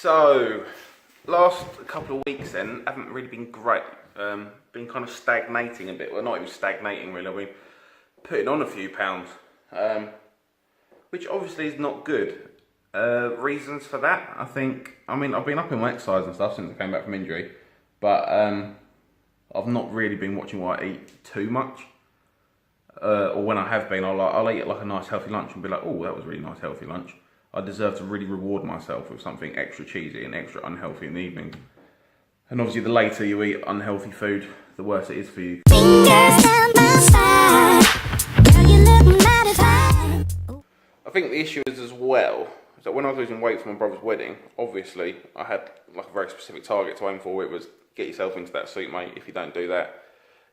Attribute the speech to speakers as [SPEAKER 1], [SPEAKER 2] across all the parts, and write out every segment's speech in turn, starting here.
[SPEAKER 1] So, last couple of weeks then haven't really been great. Been kind of stagnating a bit. Well, not even stagnating really. I've been putting on a few pounds, which obviously is not good. Reasons for that, I think. I mean, I've been up in my exercise and stuff since I came back from injury, but I've not really been watching what I eat too much. Or when I have been, I'll eat like a nice healthy lunch and be like, oh, that was a really nice healthy lunch. I deserve to really reward myself with something extra cheesy and extra unhealthy in the evening. And obviously the later you eat unhealthy food, the worse it is for you. I think the issue is as well, is that when I was losing weight for my brother's wedding, obviously I had like a very specific target to aim for. It was get yourself into that suit, mate. If you don't do that,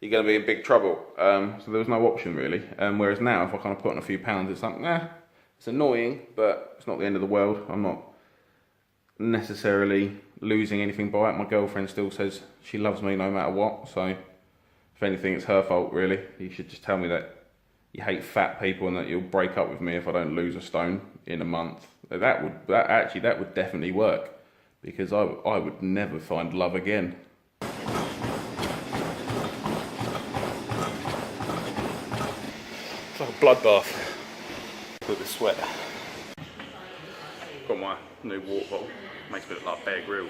[SPEAKER 1] you're going to be in big trouble. So there was no option really. Whereas now, if I kind of put on a few pounds, it's like, it's annoying, but it's not the end of the world. I'm not necessarily losing anything by it. My girlfriend still says she loves me no matter what. So if anything, it's her fault really. You should just tell me that you hate fat people and that you'll break up with me if I don't lose a stone in a month. That would definitely work, because I would never find love again. It's like a bloodbath with the sweat. Got my new water bottle. Makes me look like Bear Grylls.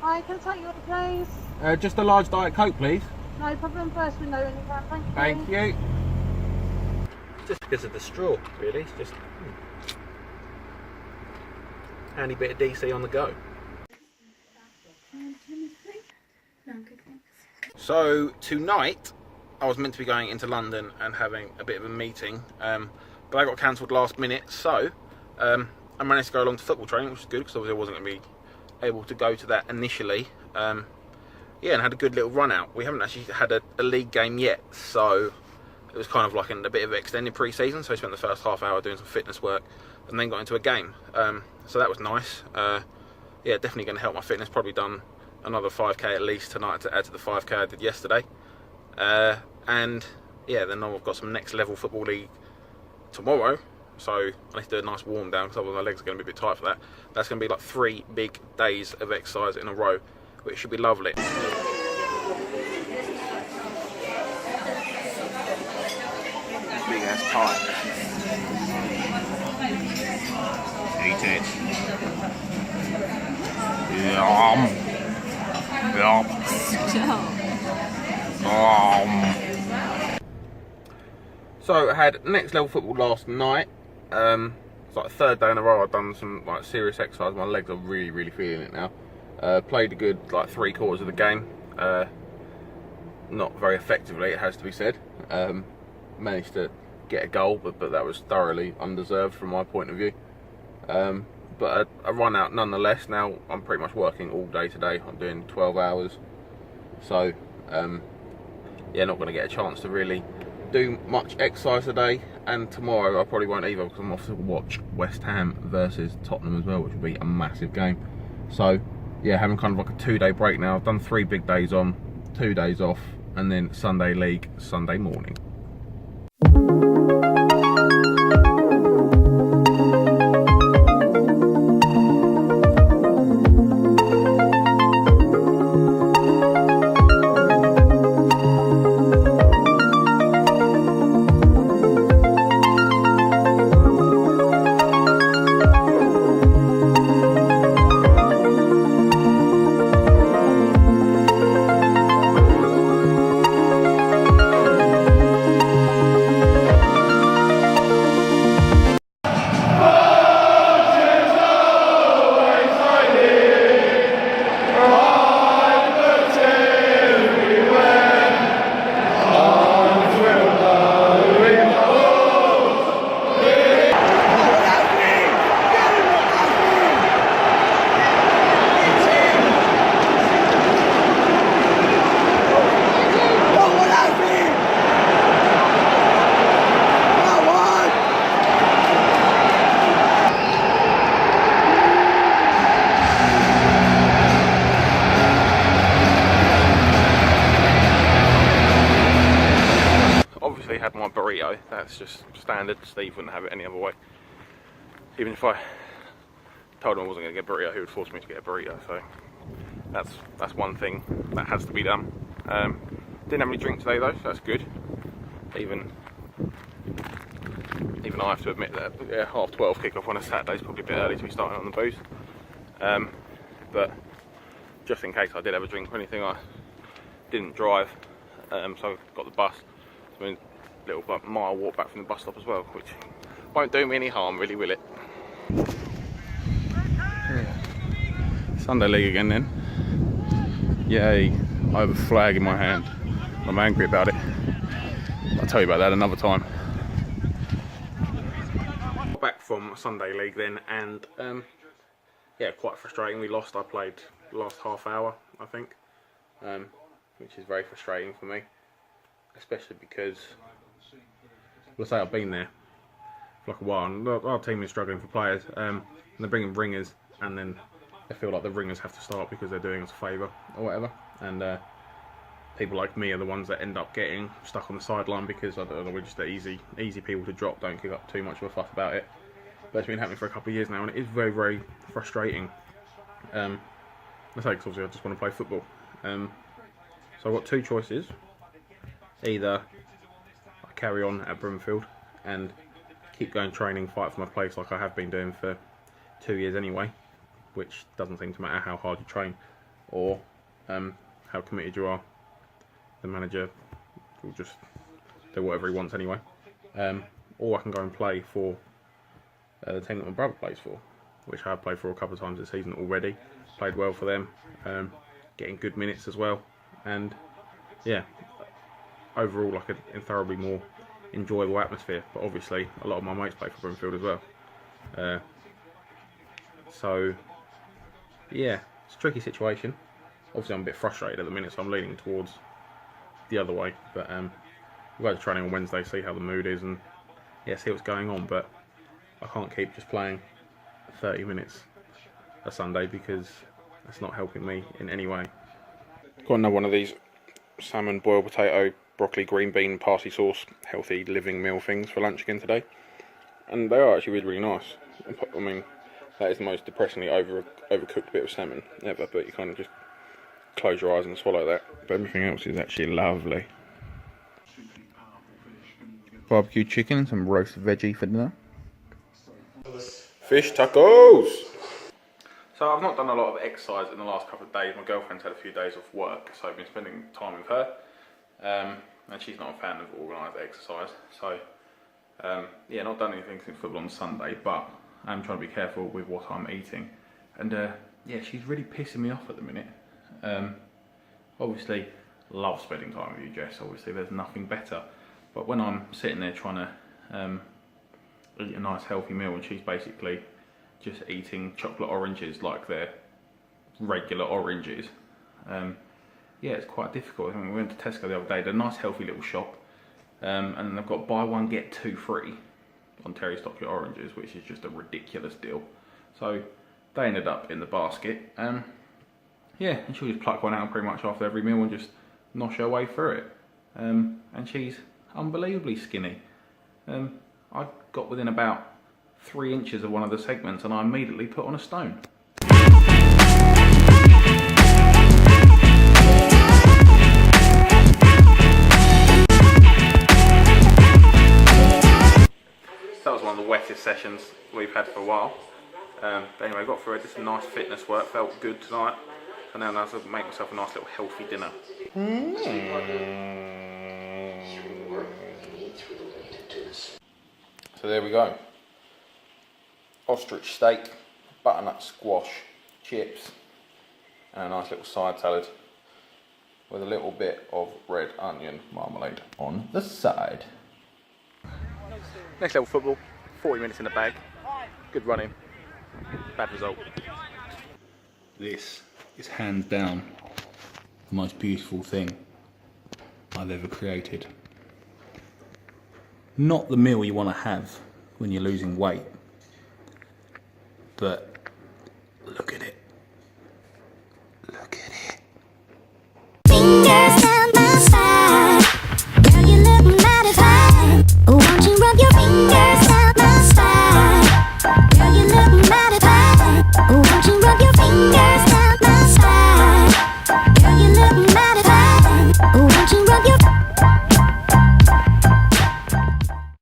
[SPEAKER 2] Hi, can I take your order, please?
[SPEAKER 1] Just a large Diet Coke, please.
[SPEAKER 2] No problem, first window when you can, thank you.
[SPEAKER 1] Thank you.
[SPEAKER 3] Just because of the straw, really. It's just handy bit of DC on the go.
[SPEAKER 1] So tonight I was meant to be going into London and having a bit of a meeting, but I got cancelled last minute. So I managed to go along to football training, which is good because obviously I wasn't going to be able to go to that initially. Yeah, and had a good little run out. We haven't actually had a league game yet, so it was kind of like a bit of an extended pre-season. So I spent the first half hour doing some fitness work and then got into a game. So that was nice. Yeah, definitely going to help my fitness. Probably done another 5k at least tonight to add to the 5k I did yesterday. And yeah, then I've got some next level football league tomorrow. So I need to do a nice warm down because otherwise my legs are going to be a bit tight for that. That's going to be like 3 big days of exercise in a row, which should be lovely. Big ass pie. Eat it. Yum. Yum. So I had next level football last night. It's like the 3rd day in a row I've done some like serious exercise. My legs are really feeling it now. Played a good like 3/4 of the game. Not very effectively, it has to be said. Managed to get a goal, but that was thoroughly undeserved from my point of view. But a run out nonetheless. Now I'm pretty much working all day today. I'm doing 12 hours. So yeah, not going to get a chance to really do much exercise today, and tomorrow I probably won't either because I'm off to watch West Ham versus Tottenham as well, which will be a massive game. So yeah, having kind of like a 2-day break now. I've done 3 big days on, 2 days off, and then Sunday league, Sunday morning. my burrito. That's just standard. Steve wouldn't have it any other way. Even if I told him I wasn't going to get a burrito, he would force me to get a burrito. So that's one thing that has to be done. Didn't have any drink today though, so that's good. Even I have to admit that 12:30 kick-off on a Saturday is probably a bit early to be starting on the booze. But just in case I did have a drink or anything, I didn't drive, so I got the bus. So a little mile walk back from the bus stop as well, which won't do me any harm, really, will it? Yeah. Sunday league again then. Yay, I have a flag in my hand. I'm angry about it. I'll tell you about that another time. Back from Sunday league then, and yeah, quite frustrating. We lost. I played the last half hour, I think, which is very frustrating for me, especially because, let's say I've been there for like a while, and our team is struggling for players, and they're bringing ringers, and then they feel like the ringers have to start because they're doing us a favour or whatever, and people like me are the ones that end up getting stuck on the sideline because I don't know, we're just the easy people to drop, don't kick up too much of a fuss about it. But it's been happening for a couple of years now, and it is very, very frustrating. Let's say, because obviously I just want to play football. So I've got two choices. Either I carry on at Broomfield and keep going training, fight for my place like I have been doing for 2 years anyway, which doesn't seem to matter how hard you train or how committed you are. The manager will just do whatever he wants anyway. Or I can go and play for the team that my brother plays for, which I have played for a couple of times this season already. Played well for them, getting good minutes as well, and yeah, overall like a thoroughly more enjoyable atmosphere. But obviously a lot of my mates play for Broomfield as well, so yeah, it's a tricky situation. Obviously I'm a bit frustrated at the minute, so I'm leaning towards the other way, but we'll go to training on Wednesday, see how the mood is, and yeah, see what's going on. But I can't keep just playing 30 minutes a Sunday because that's not helping me in any way. Got another one of these salmon, boiled potato, broccoli, green bean, parsley sauce, healthy living meal things for lunch again today, and they are actually really, really nice. I mean, that is the most depressingly overcooked bit of salmon ever, but you kind of just close your eyes and swallow that. But everything else is actually lovely. Barbecue chicken and some roast veggie for dinner. Fish tacos! So I've not done a lot of exercise in the last couple of days. My girlfriend's had a few days off work, so I've been spending time with her. And she's not a fan of organised exercise. So yeah, not done anything since football on Sunday, but I'm trying to be careful with what I'm eating. And yeah, she's really pissing me off at the minute. Obviously, love spending time with you, Jess. Obviously, there's nothing better. But when I'm sitting there trying to eat a nice healthy meal, and she's basically just eating chocolate oranges like they're regular oranges, yeah, it's quite difficult. I mean, we went to Tesco the other day, they're a nice healthy little shop, and they've got buy one get two free on Terry's chocolate oranges, which is just a ridiculous deal. So they ended up in the basket. Yeah, and she'll just pluck one out pretty much after every meal and just nosh her way through it. And she's unbelievably skinny. I got within about 3 inches of one of the segments and I immediately put on a stone. That was one of the wettest sessions we've had for a while. But anyway, I got through it, did some nice fitness work, felt good tonight. And now I have to make myself a nice little healthy dinner. So there we go. Ostrich steak, butternut squash, chips, and a nice little side salad with a little bit of red onion marmalade on the side. Next level football, 40 minutes in the bag, good running, bad result. This is hands down the most beautiful thing I've ever created. Not the meal you want to have when you're losing weight, but